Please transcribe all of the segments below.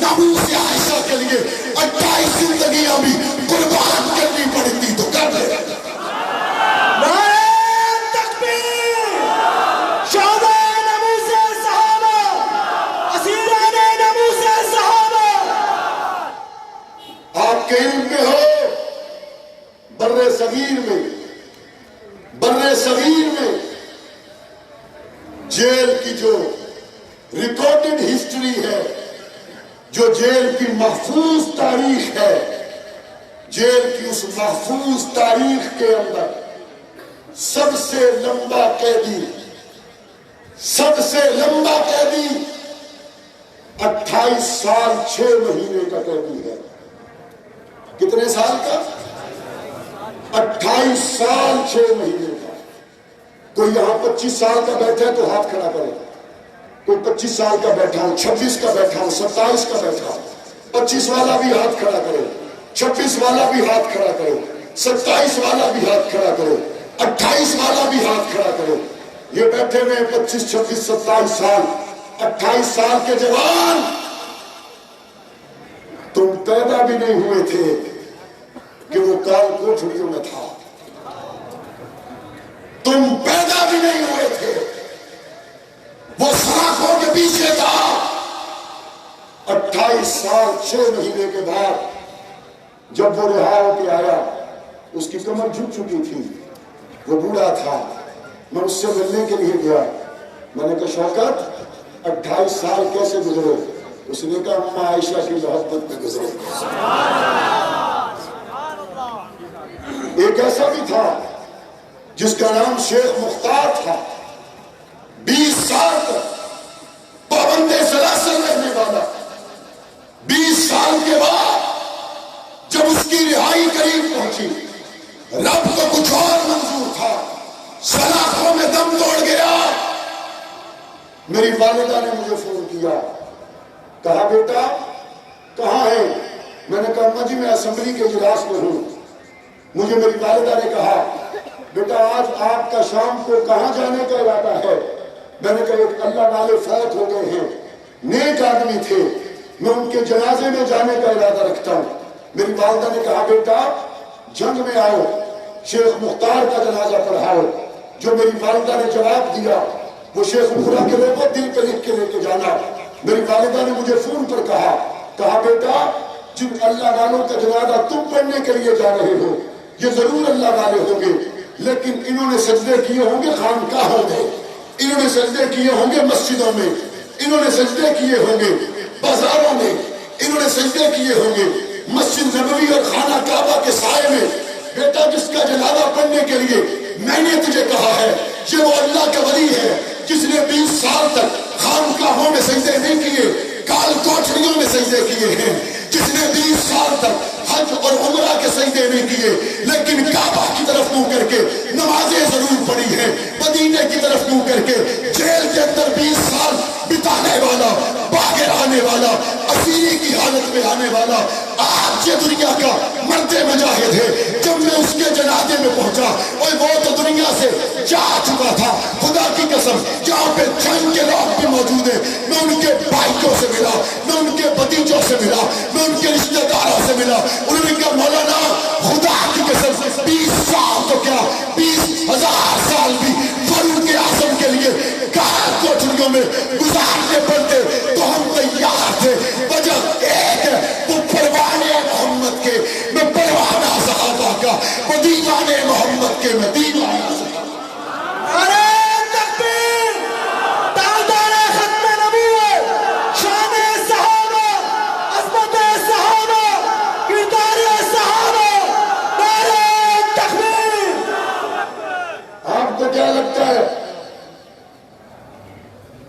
ناموس عائشہ کے لیے 28 زندگیاں بھی قربان کرنی پڑتی تو کر لے. آپ کے علم میں ہو بر صغیر میں جیل کی جو ریکارڈڈ ہسٹری ہے، جو جیل کی محفوظ تاریخ ہے، جیل کی اس محفوظ تاریخ کے اندر سب سے لمبا قیدی 28 سال 6 مہینے کا قیدی ہے. کتنے سال کا؟ 28 سال 6 مہینے کا. کوئی یہاں 25 سال کا بیٹھا ہے تو ہاتھ کھڑا کرے. کوئی 25 سال کا بیٹھا ہو، 26 کا بیٹھا ہو، 27 کا بیٹھا ہو. 25 والا بھی ہاتھ کھڑا کرے، 26 والا بھی ہاتھ کھڑا کرے، 27 والا بھی ہاتھ کھڑا کرے، 28 والا بھی ہاتھ کھڑا کرے. یہ بیٹھے ہوئے 25 26 27 سال 28 سال کے جوان، تم پیدا بھی نہیں ہوئے تھے کہ وہ کال کوٹھڑیوں میں تھا. تم پیدا بھی نہیں ہوئے تھے، وہ سلاخوں کے پیچھے تھا. 28 سال 6 مہینے کے بعد جب وہ رہا ہو کے آیا، اس کی کمر جھک چکی تھی، وہ بوڑھا تھا. میں اس سے ملنے کے لیے گیا. میں نے کہا شوکت 28 سال کیسے گزرے؟ اس نے کہا اماں عائشہ کی محبت میں گزرے. ایک ایسا بھی تھا جس کا نام شیخ مختار تھا، 20 سال تک پابند سلاسل رہنے والا. 20 سال کے بعد جب اس کی رہائی قریب پہنچی، رب کو کچھ اور منظور تھا، سلاخوں میں دم توڑ گیا. میری والدہ نے مجھے فون کیا، کہا بیٹا کہاں ہے؟ میں نے کہا اماں جی میں اسمبلی کے اجلاس میں ہوں. مجھے میری والدہ نے کہا بیٹا آج آپ کا شام کو کہاں جانے کا ارادہ ہے؟ میں نے کہا ایک اللہ والے فوت ہو گئے ہیں، نیک آدمی تھے، میں ان کے جنازے میں جانے کا ارادہ رکھتا ہوں. میری والدہ نے کہا بیٹا جنگ میں آؤ، شیخ مختار کا جنازہ پڑھاؤ. جو میری والدہ نے جواب دیا وہ شیخ مختار کے لوگوں دل پہ لکھ کے لے کے جانا. میری والدہ نے مجھے فون پر کہا بیٹا جن اللہ والوں کا جنازہ تم پڑھنے کے لیے جا رہے ہو یہ ضرور اللہ والے ہوں گے، لیکن انہوں نے سجدے کیے ہوں گے خانقاہوں میں، انہوں نے سجدے کیے ہوں گے مسجدوں میں، انہوں نے سجدے کیے ہوں گے بازاروں میں، انہوں نے سجدے کیے ہوں گے مسجد نبوی اور خانہ کعبہ کے سائے میں. بیٹا جس کا جنازہ پڑھنے کے لیے میں نے تجھے کہا ہے یہ وہ اللہ کا ولی ہے جس نے 20 سال تک خانقاہوں میں سجدے نہیں کیے، کال کوٹھڑیوں میں سجدے کیے ہیں. جس نے 20 سال تک حج اور عمرہ کے سجدے نہیں کیے لیکن کعبہ کی طرف منہ کر کے نمازیں ضرور پڑھی ہیں، مدینے کی طرف منہ کر کے جیل کے اندر 20 سال بتانے والا، باہر آنے والا، اسیری کی حالت میں آنے والا آج یہ دنیا کا مرد مجاہد ہے. جب میں اس کے جنازے میں پہنچا اور وہ تو دنیا سے جا چکا تھا، خدا کی قسم جہاں پہ جنگ کے لوگ بھی موجود ہیں میں ان کے بھائیوں سے ملا، میں ان کے بھتیجوں سے ملا، میں ان کے رشتہ داروں سے ملا. انہوں نے کہا مولانا خدا کی قسم 20 سال تو کیا 20,000 سال بھی فاروق اعظم کے لیے کال کوٹھڑیوں میں گزارنے پڑتے تو ہم تیار تھے. وجہ ایک ہے وہ پروانہ محمد کے، میں پروانہ صحابہ کا، وہ دیوانے محمد کے، میں دیوانہ صحابہ. کیا لگتا ہے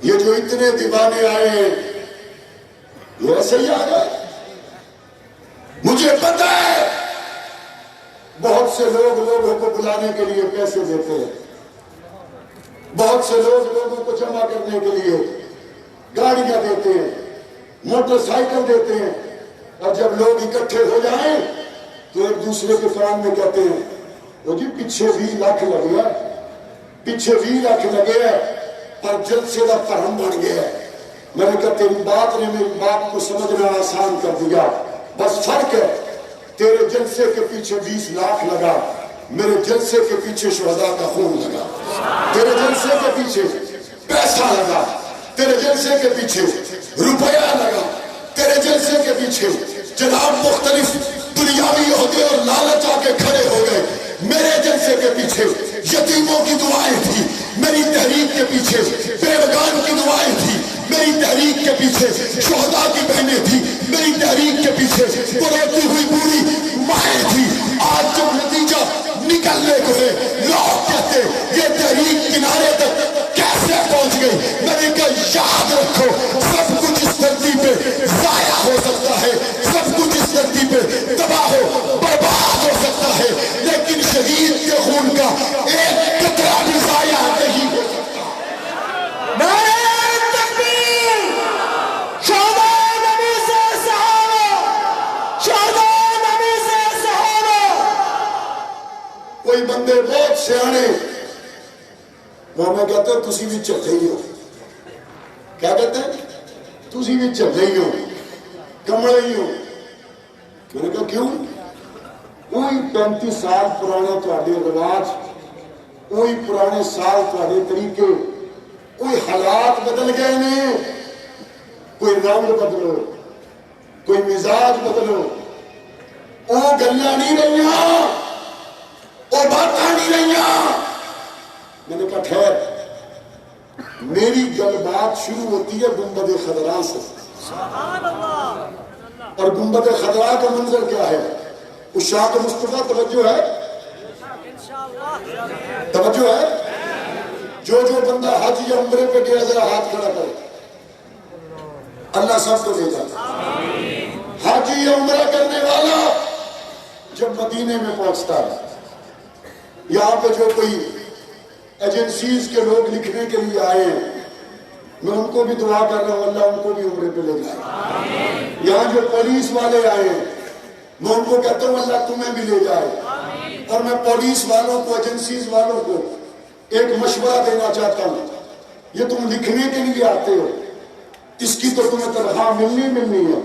یہ جو اتنے دیوانے آئے ہیں یہ ایسے ہی آ گئے؟ مجھے پتا ہے بہت سے لوگ لوگوں کو بلانے کے لیے پیسے دیتے ہیں، بہت سے لوگ لوگوں کو جمع کرنے کے لیے گاڑیاں دیتے ہیں، موٹر سائیکل دیتے ہیں، اور جب لوگ اکٹھے ہو جائیں تو ایک دوسرے کے کان میں کہتے ہیں وہ جی پیچھے 20 لاکھ لگ گیا، پیچھے 20 لاکھ لگے ہیں، پر جلسے کا پرہم بن گیا ہے. میں نے کہا تیری بات نے میری بات کو سمجھنا آسان کر دیا، بس فرق ہے تیرے جلسے کے پیچھے 20 لاکھ لگا، میرے جلسے کے پیچھے شہداء کا خون لگا، تیرے جلسے کے پیچھے پیسہ لگا، تیرے جلسے کے پیچھے روپیہ لگا، تیرے جلسے کے پیچھے جناب مختلف دنیاوی عہدے اور لالچ آ کے کھڑے ہو گئے، میرے جلسے کے پیچھے یتیموں کی دعائیں تھی، میری تحریک کے پیچھے بیوگان کی دعائیں تھی، میری تحریک کے پیچھے شہداء کی بہنیں تھی، میری تحریک کے پیچھے روتی ہوئی بوڑھی مائیں تھی۔ آج جب نتیجہ نکلنے کو ہے لوگ کہتے یہ تحریک کنارے تک کیسے پہنچ گئی، میں نے کہا یاد رکھو سب کچھ اس دھرتی پہ ضائع ہو سکتا ہے، سب کچھ اس دھرتی پہ تباہ ہو برباد ہو سکتا ہے، لیکن شہید کے خون کا ایک قطرہ بھی ضائع نہیں ہو سکتا۔ نعرہ تکبیر، شہداء نبی سے صحابہ، شہداء نبی سے صحابہ۔ کوئی بندے بہت سیانے وہ ہمیں کہتے ہیں تسی بھی چل رہی ہو، کیا کہتے ہیں تسی بھی چل رہی ہو، کمڑے ہی ہو۔ میں نے کہا کیوں؟ کوئی 35 سال پرانے تواڈے رواج، کوئی پرانے سال تواڈے طریقے، کوئی حالات بدل گئے نے، کوئی رنگ بدلو، کوئی مزاج بدلو، وہ گلاں نہیں رہیاں، وہ باتاں نہیں رہیاں۔ میں نے کہا ٹھہر، میری گل بات شروع ہوتی ہے گنبد خضراء سے، اور گنبد خضراء کا منظر کیا ہے؟ عشاق مصطفیٰ توجہ ہے؟ توجہ ہے؟ جو بندہ حج یا عمرے پہ گیا ذرا ہاتھ کھڑا کرے، اللہ سب کو دے جاتا۔ حج یا عمرہ کرنے والا جب مدینے میں پہنچتا ہے، یہاں پہ جو کوئی ایجنسیز کے لوگ لکھنے کے لیے آئے ہیں، میں ان کو بھی دعا کر رہا ہوں اللہ ان کو بھی عمرے پہ لے جائے۔ یہاں جو پولیس والے آئے ہیں میں ان کو کہتا ہوں اللہ تمہیں بھی لے جائے۔ اور میں پولیس والوں کو، ایجنسیز والوں کو ایک مشورہ دینا چاہتا ہوں، یہ تم لکھنے کے لیے آتے ہو، اس کی تو تمہیں تنخواہ ملنی ہے،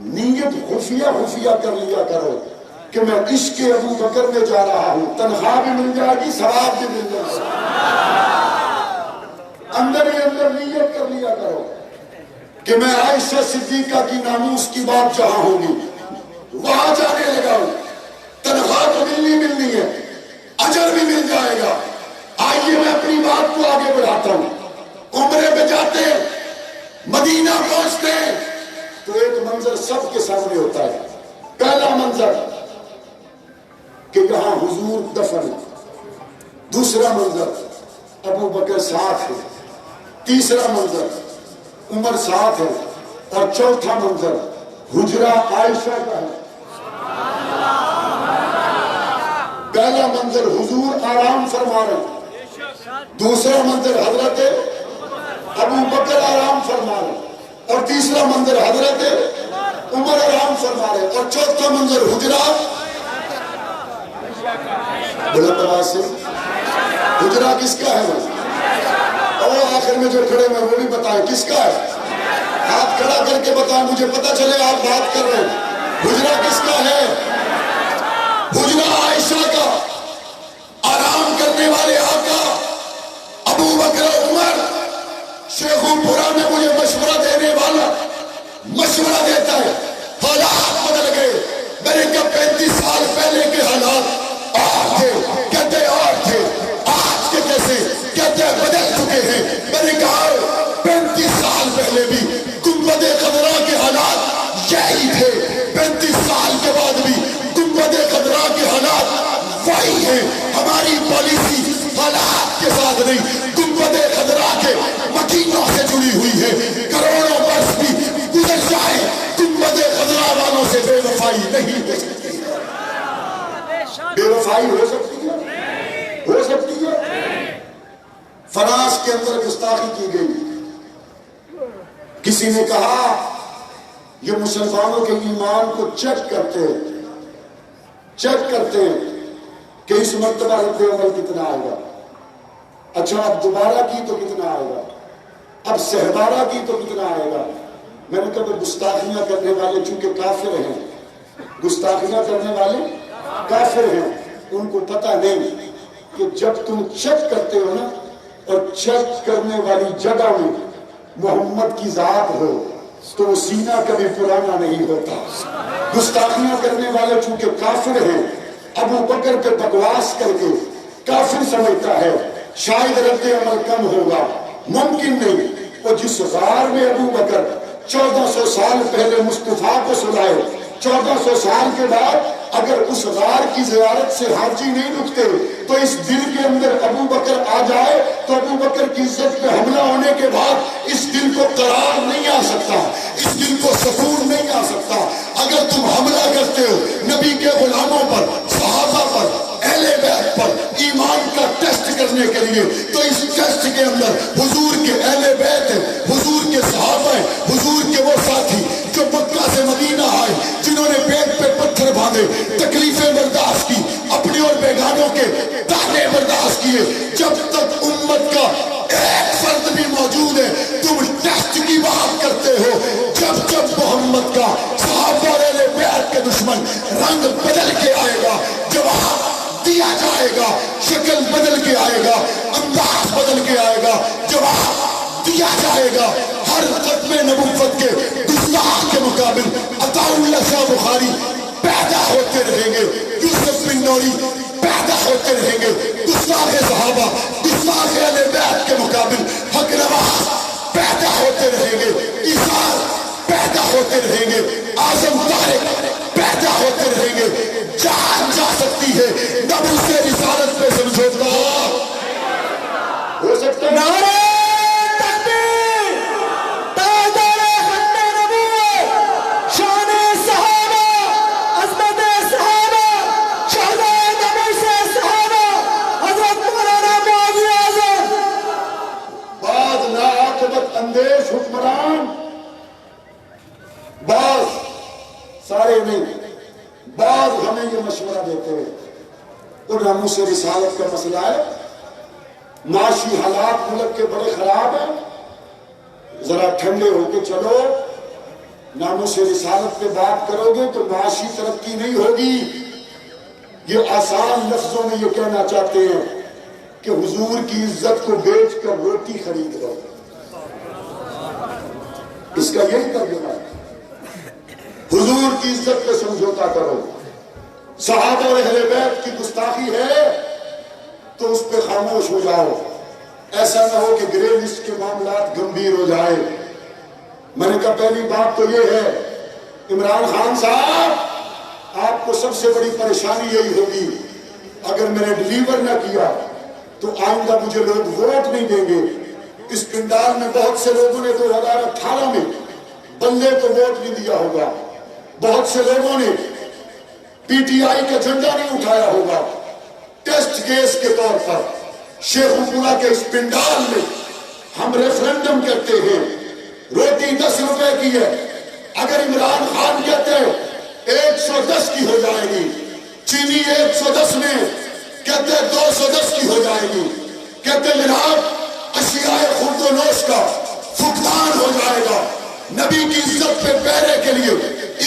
نیت خفیہ کر لیا کرو کہ میں عشق ابو بکر میں جا رہا ہوں، تنخواہ بھی مل جائے گی، ثواب بھی مل جائے گا۔ اندر ہی اندر نیت کر لیا کرو کہ میں عائشہ صدیقہ کی ناموس کی بات جہاں ہوگی وہاں جانے لگا ہوں، تنخواہ تو ملنی ہے، اجر بھی مل جائے گا۔ آئیے میں اپنی بات کو آگے بڑھاتا ہوں۔ عمرے پہ جاتے ہیں، مدینہ پہنچتے ہیں تو ایک منظر سب کے سامنے ہوتا ہے۔ پہلا منظر کہ یہاں حضور دفن ہے، دوسرا منظر ابو بکر ساتھ ہے، تیسرا منظر عمر ساتھ ہے، اور چوتھا منظر حجرہ عائشہ کا ہے۔ پہلا منظر حضور آرام فرما رہے ہیں، دوسرا منظر حضرت ابو بکر آرام فرما رہے ہیں، اور تیسرا منظر حضرت عمر آرام فرما رہے ہیں، اور چوتھا منظر حجرہ بلند آواز سے حجرہ کس کا ہے؟ اور آخر میں جو کھڑے میں وہ بھی بتائیں کس کا ہے؟ ہاتھ کھڑا کر کے بتائیں، مجھے پتا چلے آپ بات کر رہے ہیں۔ حجرہ کس کا ہے؟ حجرہ عائشہ کا، آرام کرنے والے آقا ابو بکر عمر۔ شیخو پورا میں مجھے مشورہ دینے والا مشورہ دیتا ہے، حالات بدل گئے۔ میں نے کہا 35 سال پہلے کے حالات اور تھے، کہتے اور تھے، آج کے کیسے؟ کہتے بدل چکے ہیں۔ میں نے کہا 35 سال پہلے بھی گنبد خضراء کے حالات یہی تھے، 35 سال کے بعد بھی گنبد خضراء کے حالات وہی ہیں۔ ہماری پالیسی حالات کے ساتھ نہیں، گنبد خضراء کے مکینوں سے جڑی ہوئی ہے۔ کروڑوں برس بھی گزر جائے، گنبد خضراء والوں سے بے وفائی نہیں ہو سکتی۔ بے وفائی ہو سکتی ہے؟ ہو سکتی ہے؟ فرانس کے اندر گستاخی کی گئی، کسی نے کہا یہ مسلمانوں کے ایمان کو چیک کرتے کہ اس مرتبہ رد عمل کتنا آئے گا، اچھا اب دوبارہ کی تو کتنا آئے گا، اب سہبارہ کی تو کتنا آئے گا؟ میں نے کہا گستاخیاں کرنے والے چونکہ کافر ہیں، گستاخیاں کرنے والے کافر ہیں، ان کو پتہ نہیں کہ جب تم چیک کرتے ہو نا اور چیک کرنے والی جگہ میں محمد کی ذات ہو تو وہ سینہ کبھی پرانا نہیں ہوتا۔ گستاخیاں کرنے والے چونکہ کافر ہیں، ابو بکر پہ بکواس کر کے کافر سمجھتا ہے، شاید رد عمل کم ہوگا، ممکن نہیں۔ اور جس غار میں ابو بکر 1400 سال پہلے مصطفیٰ کو سلائے، 1400 سال کے بعد اگر اس غار کی زیارت سے حاجی نہیں رکتے تو اس دل کے اندر ابو بکر آ جائے تو ابو بکر کی عزت پہ حملہ ہونے کے بعد اس دل کو قرار نہیں آ سکتا، اس دل کو سکون نہیں آ سکتا۔ اگر تم حملہ کرتے ہو نبی کے غلاموں پر، صحابہ پر، اہل بیت پر ایمان کا ٹیسٹ کرنے کے لیے، تو اس ٹیسٹ کے اندر حضور کے اہل بیت ہیں، حضور کے صحابہ ہیں، حضور کے وہ ساتھی جو مکہ سے مدینہ آئے، جنہوں نے پیٹ پہ پتھر باندھے، تکلیفیں برداشت کی، اپنے اور بیگانوں کے تانے برداشت کیے۔ جب تک امت کا ایک فرد بھی موجود ہے تم ٹیسٹ کی بات کرتے ہو۔ جب جب محمد کا صحابہ اور اہل بیت کے دشمن رنگ بدل کے آئے گا، جواب دیا جائے گا، شکل بدل کے آئے گا، انداز بدل کے آئے گا، جواب دیا جائے گا۔ ہر ختم نبوت کے گستاخ کے مقابل عطا اللہ شاہ بخاری پیدا ہوتے رہیں گے، یوسف بن نوری پیدا ہوتے رہیں گے، گستاخ صحابہ، گستاخ اہل بیت کے مقابل حق نواز پیدا ہوتے رہیں گے، عیسیٰ پیدا ہوتے رہیں گے، اعظم طارق پیدا ہوتے رہیں گے۔ جان جا سکتی ہے نبوت سے رسالت پہ سمجھوتا ہو سکتا ہے۔ نعرہ تکبیر، تاجدار ختم نبوت، شان صحابہ، عظمت صحابہ، شہدائے نبی سے صحابہ، حضرت مولانا معاذ اعظم۔ بعض ناعاقبت اندیش حکمران، بعض، سارے نہیں، بعض ہمیں یہ مشورہ دیتے ہیں اور ناموس سے رسالت کا مسئلہ ہے، معاشی حالات ملک کے بڑے خراب ہیں، ذرا ٹھنڈے ہو کے چلو، ناموس سے رسالت پہ بات کرو گے تو معاشی ترقی نہیں ہوگی۔ یہ آسان لفظوں میں یہ کہنا چاہتے ہیں کہ حضور کی عزت کو بیچ کر روٹی خرید لو، اس کا یہی ترجمہ ہے۔ حضور کی عزت پہ سمجھوتا کرو، صحابہ اور اہل بیت کی گستاخی ہے تو اس پہ خاموش ہو جاؤ، ایسا نہ ہو کہ گرے لسٹ کے معاملات گمبھیر ہو جائے۔ میں نے کہا پہلی بات تو یہ ہے، عمران خان صاحب آپ کو سب سے بڑی پریشانی یہی ہوگی، اگر میں نے ڈیلیور نہ کیا تو آئندہ مجھے لوگ ووٹ نہیں دیں گے۔ اس پنڈال میں بہت سے لوگوں نے 2018 میں بندے کو ووٹ نہیں دیا ہوگا، بہت سے لوگوں نے پی ٹی آئی کا جھنڈا نہیں اٹھایا ہوگا۔ ٹیسٹ کیس کے طور پر شیخوپورہ کے اس پنڈال میں ہم ریفرنڈم کرتے ہیں، روٹی 10 روپے کی ہے، اگر عمران خان کہتے ہیں 110 کی ہو جائے گی، چینی 110 میں کہتے ہیں 210 کی ہو جائے گی، کہتے جناب اشیاء خورد و نوش کا فقدان ہو جائے گا، نبی کی عزت پہ پہرے کے لیے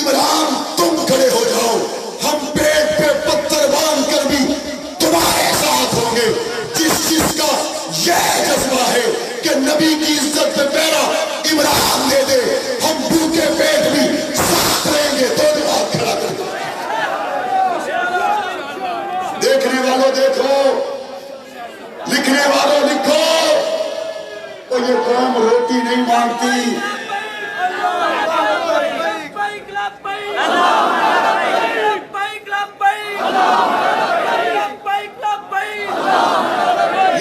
عمران تم کھڑے ہو جاؤ، ہم پیٹ پہ پتھر باندھ کر بھی تمہارے ساتھ ہوں گے۔ جس کا یہ جذبہ ہے کہ نبی کی عزت پہ پہرا عمران دے دے، ہم بھوکے پیٹ بھی ساتھ رہیں گے۔ دونوں ہاتھ کھڑا کر دو، دیکھنے والوں دیکھو، لکھنے والوں لکھو، اور یہ قوم روٹی نہیں مانگتی۔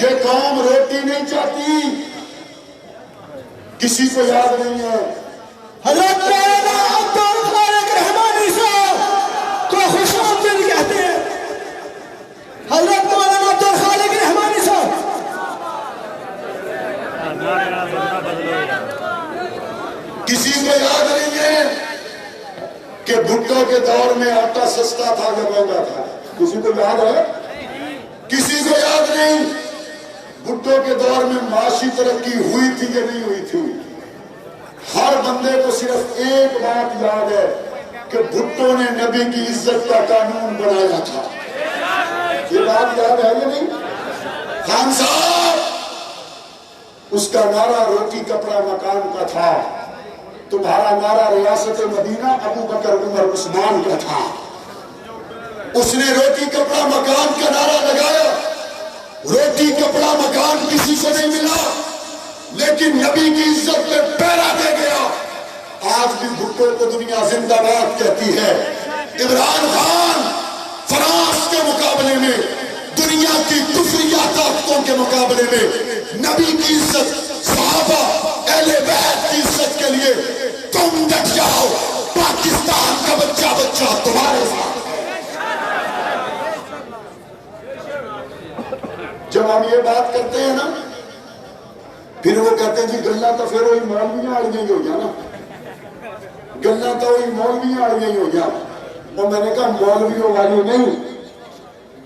یہ قوم روٹی نہیں چاہتی، کسی کو یاد نہیں ہے حضرت مولانا عبدالخالق رحمانی صاحب کو خوش آمدید کہتے ہیں۔ حضرت مولانا عبدالخالق رحمانی صاحب، کسی کو یاد نہیں ہے کہ بھٹو کے دور میں آٹا سستا تھا یا مہنگا تھا؟ کسی کو یاد ہے؟ کسی کو یاد نہیں بھٹو کے دور میں معاشی ترقی ہوئی تھی کہ نہیں ہوئی تھی؟ ہر بندے کو صرف ایک بات یاد ہے کہ بھٹو نے نبی کی عزت کا قانون بنایا تھا. یہ بات یاد ہے یا نہیں؟ خان صاحب، اس کا نعرہ روٹی کپڑا مکان کا تھا، تمہارا نعرہ ریاست مدینہ ابو بکر عمر عثمان کا تھا. اس نے روٹی کپڑا مکان کا نعرہ لگایا. روٹی کپڑا مکان کسی کو نہیں ملا، لیکن نبی کی عزت میں پہرا دے گیا. آج بھی بھٹو کو دنیا زندہ باد کہتی ہے. عمران خان فرانس کے مقابلے میں، دنیا کی کفریہ طاقتوں کے مقابلے میں نبی کی عزت، صحابہ، اہل بیت کی عزت کے لیے تم ڈٹ جاؤ. پاکستان کا بچہ بچہ تمہارے ساتھ. جب ہم یہ بات کرتے ہیں نا، پھر وہ کہتے ہیں جی گلہ تو پھر وہی مولویاں آ گئی ہو گیا نا، گلہ تو وہی مولویاں آ گئی ہو گیا. اور میں نے کہا مولویوں والی نہیں،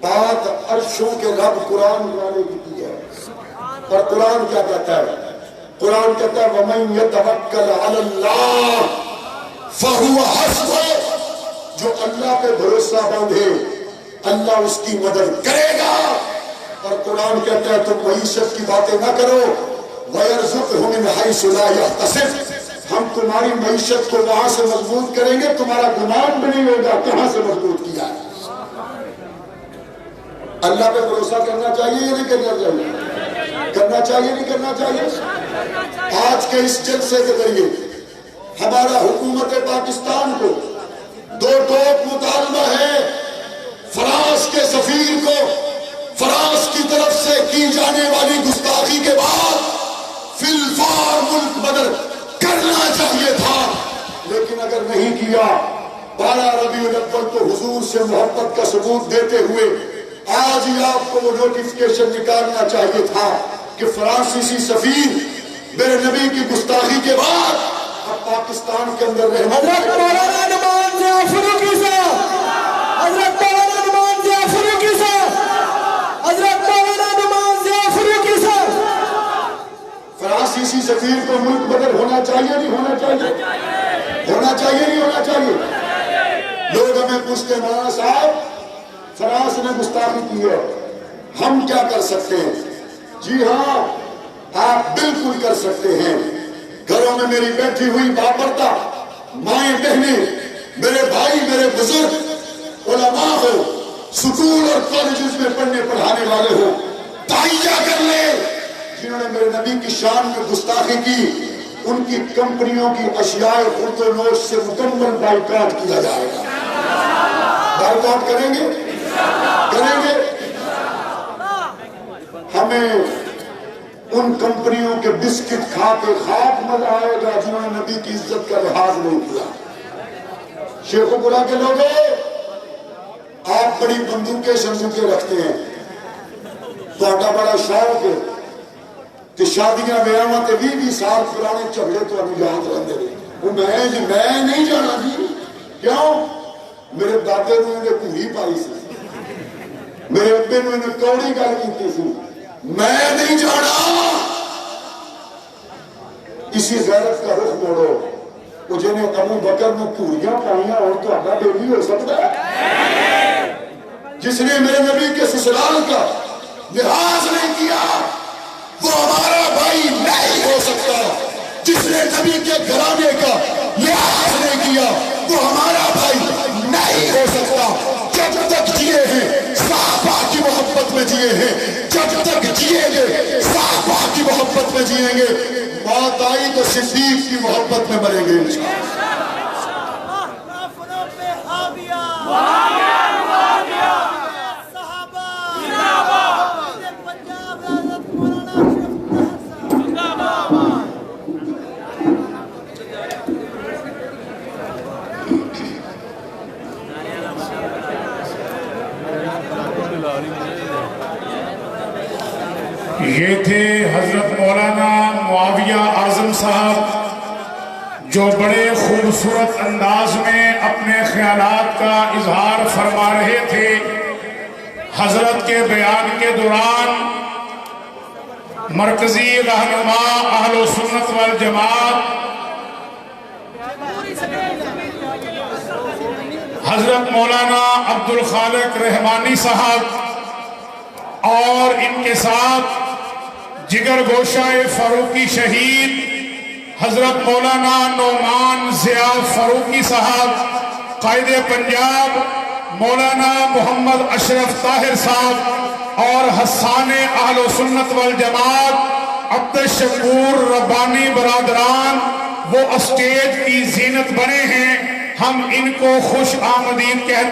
بات عرشوں کے رب قرآن والے کی ہے. اور قرآن کیا کہتا ہے؟ قرآن کہتا ہے وَمَن يَتَوَكَّلْ عَلَى اللَّهِ فَهُوَ حَسْبُهُ. جو اللہ پہ بھروسہ باندھے اللہ اس کی مدد کرے گا. اور قرآن کہتا ہے تم معیشت کی باتیں نہ کرو، وَيَرْزُقْهُ مِنْ حَيْثُ لَا يَحْتَسِبُ. ہم تمہاری معیشت کو وہاں سے مضبوط کریں گے، تمہارا گمان بھی نہیں ہوگا کہاں سے مضبوط کیا ہے. اللہ پہ بھروسہ کرنا چاہیے یا نہیں کرنا چاہیے؟ کرنا چاہیے نہیں کرنا چاہیے؟ آج کے اس جلسے کے ذریعے ہمارا حکومت پاکستان کو دو ٹوک مطالبہ ہے. فرانس کے سفیر کو فرانس کی طرف سے کی جانے والی گستاخی کے بعد فی الفور ملک بدر کرنا چاہیے تھا، لیکن اگر نہیں کیا 12 ربیع الاول کو حضور سے محبت کا ثبوت دیتے ہوئے آج ہی آپ کو وہ نوٹیفکیشن نکالنا چاہیے تھا کہ فرانسیسی سفیر میرے نبی کی گستاخی کے بعد اب پاکستان کے اندر حضرت مولانا نعمان ضیاء فاروقی صاحب، حضرت مولانا نعمان ضیاء فاروقی صاحب، حضرت مولانا نعمان ضیاء فاروقی صاحب. فرانسیسی سفیر کو ملک بدر ہونا چاہیے نہیں ہونا چاہیے؟ ہونا چاہیے نہیں ہونا چاہیے؟ لوگ ہمیں پوچھتے ہیں مولانا صاحب فرانس نے گستاخی کی ہے، ہم کیا کر سکتے ہیں؟ جی ہاں، آپ بالکل کر سکتے ہیں. گھروں میں میری بیٹھی ہوئی بابرتا مائیں بہنیں، میرے بھائی، میرے بزرگ، علماء ہو، سکول اور کالجز میں پڑھنے پڑھانے والے ہو، تائیہ کر لیں جنہوں نے میرے نبی کی شان میں گستاخی کی. ان کی کمپنیوں کی اشیاء خرد و نوش سے مکمل بائیکاٹ کیا جائے گا. بائیکاٹ کریں گے؟ کریں گے. ہمیں ان کمپنیوں کے بسکٹ کھا کے خاک مزہ آئے گا جنہوں نے نبی کی عزت کا لحاظ نہیں کیا. شیخ و قرآن کے لوگوں، آپ بڑی بندوقیں شمدوقیں رکھتے ہیں، تو بڑا شوق ہے کہ شادیاں بیاواں تے 20 سال پرانے جھگڑے تو ہمیں یاد رہتے ہیں. وہ میں نہیں جانا جی. کیوں؟ میرے دادے نے انہیں کوئی پائی سی، میرے ابے نے انہیں کوڑی گل کی سی، میں نہیں جانا. اسی غیرت کا رخ موڑو. وہ جنہیں ابو بکر میں پوریاں پائیاں اور تو آگا بیٹی ہو سکتا ہے؟ جس نے میرے نبی کے سسرال کا لحاظ نہیں کیا وہ ہمارا بھائی نہیں ہو سکتا. جس نے نبی کے گھرانے کا لحاظ نہیں کیا وہ ہمارا بھائی نہیں ہو سکتا. جب تک جیے ہیں صحابہ کی محبت میں جیے ہیں، جب تک جییں گے صحابہ کی محبت میں جیئیں گے. موت آئی تو صدیق کی محبت میں مریں گے انشاءاللہ. یہ تھے حضرت مولانا معاویہ اعظم صاحب جو بڑے خوبصورت انداز میں اپنے خیالات کا اظہار فرما رہے تھے. حضرت کے بیان کے دوران مرکزی رہنما اہل سنت والجماعت حضرت مولانا عبدالخالق رحمانی صاحب اور ان کے ساتھ جگر گوشہ فاروقی شہید حضرت مولانا نعمان ضیاء فاروقی صاحب، قائد پنجاب مولانا محمد اشرف طاہر صاحب اور حسان اہل سنت والجماعت عبد الشکور ربانی برادران وہ اسٹیج کی زینت بنے ہیں، ہم ان کو خوش آمدید کہتے ہیں۔